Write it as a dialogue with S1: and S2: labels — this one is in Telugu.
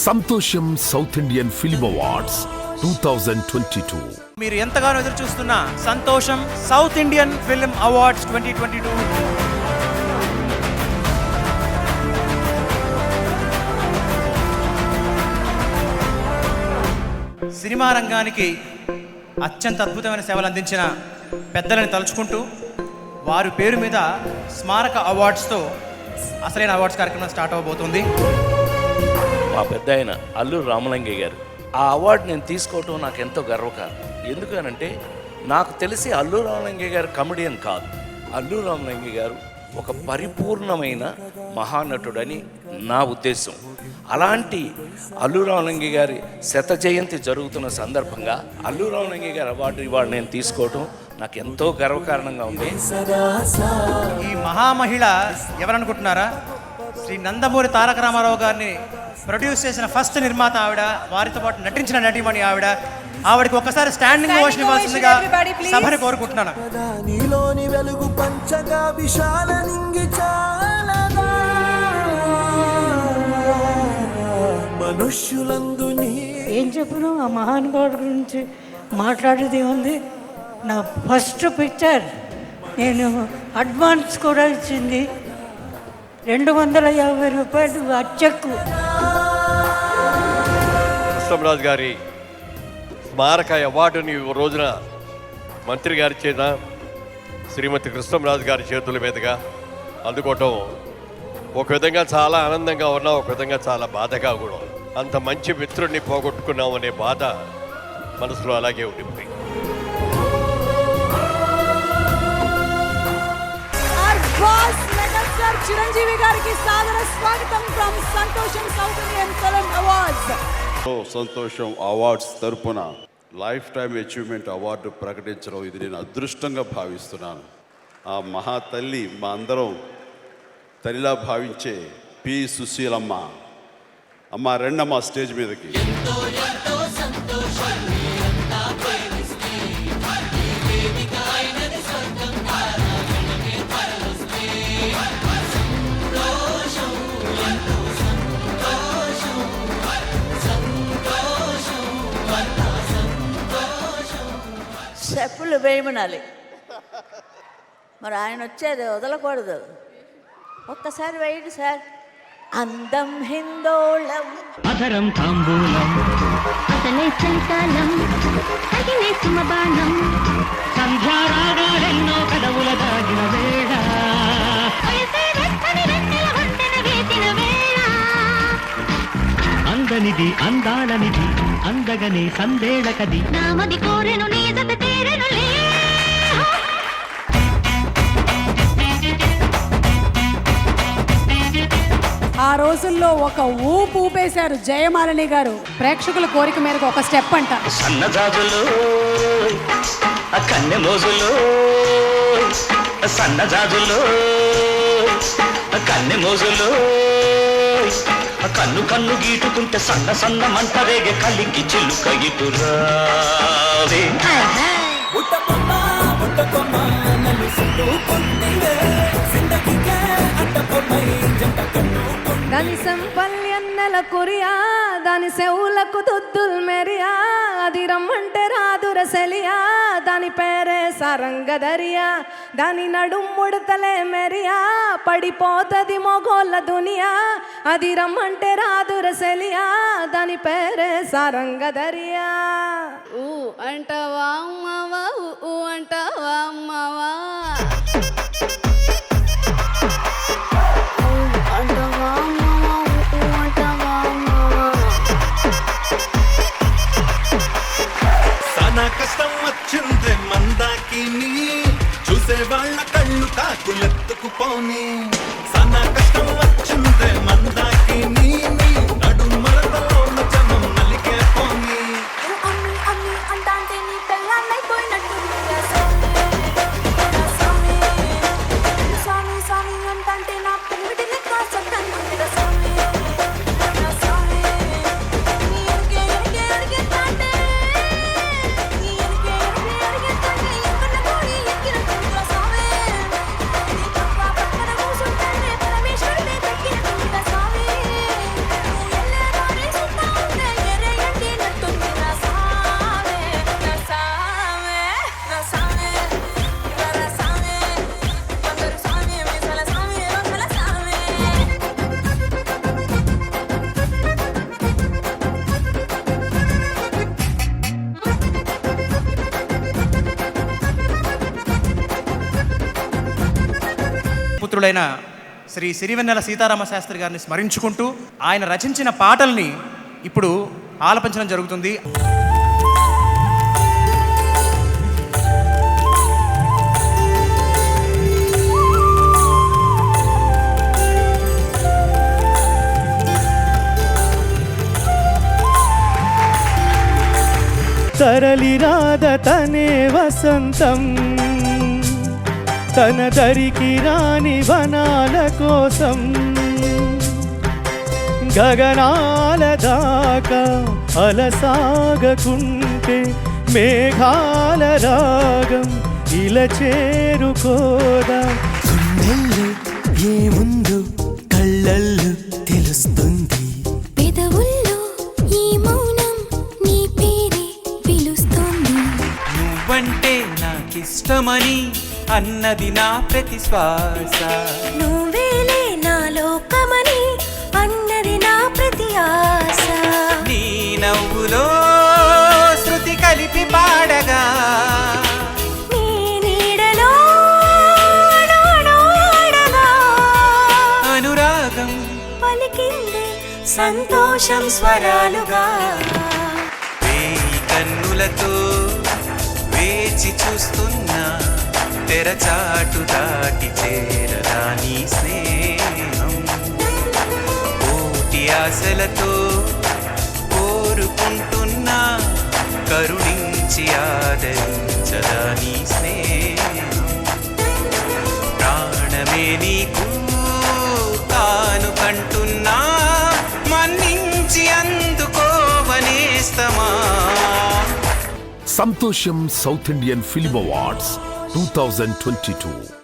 S1: సంతోషం సౌత్ ఇండియన్ ఫిల్మ్ అవార్డ్స్ 2022.
S2: మీరు ఎంతగానో ఎదురు చూస్తున్న సంతోషం south Indian film awards 2022. Cinema రంగానికి అత్యంత అద్భుతమైన సేవలు అందించిన పెద్దలను తలుచుకుంటూ వారి పేరు మీద స్మారక అవార్డ్స్తో అసలైన అవార్డ్స్ కార్యక్రమం స్టార్ట్ అవబోతుంది.
S3: మా పెద్ద ఆయన అల్లూరు రామలింగయ్య గారు ఆ అవార్డు నేను తీసుకోవటం నాకు ఎంతో గర్వకారణం. ఎందుకనంటే నాకు తెలిసి అల్లూరు రామలింగయ్య గారు కమెడియన్ కాదు. అల్లూరు రామలింగయ్య గారు ఒక పరిపూర్ణమైన మహానటుడని నా ఉద్దేశం. అలాంటి అల్లూరు రామలింగయ్య గారి శత జయంతి జరుగుతున్న సందర్భంగా అల్లూరు రామలింగయ్య గారి అవార్డు నేను తీసుకోవటం నాకు ఎంతో గర్వకారణంగా ఉంది.
S2: ఈ మహామహిళ ఎవరనుకుంటున్నారా? శ్రీ నందమూరి తారక రామారావు గారిని ప్రొడ్యూస్ చేసిన ఫస్ట్ నిర్మాత ఆవిడ, వారితో పాటు నటించిన నటీమణి ఆవిడ. ఆవిడకి ఒక్కసారి స్టాండింగ్ ఓషన్ ఇవ్వాల్సిందిగా సభని కోరుకుంటున్నాను.
S4: ఏం చెప్పను ఆ మహానుభావుడి గురించి మాట్లాడేది ఉంది. నా ఫస్ట్ పిక్చర్ నేను అడ్వాన్స్ కూడా ఇచ్చింది 250 రూపాయలు అచ్చెక్కు.
S5: కృష్ణంరాజు గారి స్మారక అవార్డుని రోజున మంత్రి గారి చేత శ్రీమతి కృష్ణంరాజు గారి చేతుల మీదుగా అందుకోవటం ఒక విధంగా చాలా ఆనందంగా ఉన్నా, ఒక విధంగా చాలా బాధగా కూడా. అంత మంచి మిత్రుడిని పోగొట్టుకున్నామనే బాధ మనసులో అలాగే ఉండిపోయింది.
S6: చిరంజీవి గారికి సాదర స్వాగతం ఫ్రమ్ సంతోషం సౌత్ ఇండియన్ ఫిల్మ్ అవార్డ్స్.
S7: సంతోషం అవార్డ్స్ తరపున లైఫ్ టైమ్ అచీవ్మెంట్ అవార్డు ప్రకటించడం ఇది నేను అదృష్టంగా భావిస్తున్నాను. ఆ మహా తల్లి మా అందరం తల్లిలా భావించే పి సుశీలమ్మ అమ్మ రెండమ్మ స్టేజ్ మీదకి.
S6: చెప్పులు వేయమనాలి. మరి ఆయన వచ్చేది వదలకూడదు. ఒక్కసారి వేయండి సార్. అందం హిందోళం
S8: అధరం తాంబూలం అసలే చంకాలం అగిలే సుమబాణం సంధ్యారాగాలెన్నో కదవుల దాగిన వేళ అందనిది అందాలనిది అందగనే సందేళకది నామది కోరెను నీ జత తీరెను.
S6: ఆ రోజుల్లో ఒక ఊపు ఊపేశారు జయమాలిని గారు. ప్రేక్షకుల కోరిక మేరకు ఒక స్టెప్ అంట.
S8: సన్నజాజులు కన్నె మోజులు సన్నజాజులు కన్నె మోజులు కన్ను కన్ను గీటుకుంటే సన్న సన్న మంట రేగే కలికి చిల్లుక ఇటురావే.
S6: దాని సంపల్యన్నెల కొరియా దాని సెవులకు దుద్దుల్ మెరియా అది రమ్మంటే రాదుర సెలియా దాని పేరే సరంగదరియా దాని నడుముడతలే మెరియా పడిపోతది మొగోళ్ళ దునియా అది రమ్మంటే రాదుర సెలియా దాని పేరే సరంగదరియా. ఊ అంటవా అమ్మవా ఊ అంటవా అమ్మవా
S9: కష్టం వచ్చిందే మందాకి చూసే వాళ్ళ కళ్ళు కాకులెత్తుకుపోని. సనా కష్టం వచ్చిందే మందాకి నడు మరదలో జనం నలిగే పోని.
S6: Thank you.
S2: మిత్రులైన శ్రీ సిరివెన్నెల సీతారామ శాస్త్రి గారిని స్మరించుకుంటూ ఆయన రచించిన పాటల్ని ఇప్పుడు ఆలపించడం జరుగుతుంది.
S10: తరలిరాద తనే వసంతం తన దరికి రాని వనాల కోసం గగనాల దాకా అలసాగకుంటే మేఘాల రాగం ఇలా చేరుకోదా. గుండెల్లో ఏముందో కళ్ళల్లో తెలుస్తుంది,
S11: పెదవుల్లో ఈ మౌనం నీ పేరే పిలుస్తుంది.
S10: నువ్వంటే నాకిష్టమని అన్నది నా ప్రతి శ్వాస,
S11: నువ్వేలే నా లోకమని అన్నది నా ప్రతి ఆశ.
S10: నీ నవ్వులో శృతి కలిపి పాడగా
S11: నీ నీడలో నోడగా
S10: అనురాగం
S11: పలికిందే సంతోషం స్వరాలుగా.
S10: వేయి కన్నులతో వేచి చూస్తున్నా తెరచాటు దాటి చేరరా నీ స్నేహం. కోటి ఆశలతో కోరుకుంటున్నా కరుణించి ఆదరించరా నీ స్నేహం. ప్రాణమే నీకు తాను కంటున్నా మన్నించి అందుకోవనేస్తమా.
S1: సంతోషం సౌత్ ఇండియన్ ఫిల్మ్ అవార్డ్స్ 2022.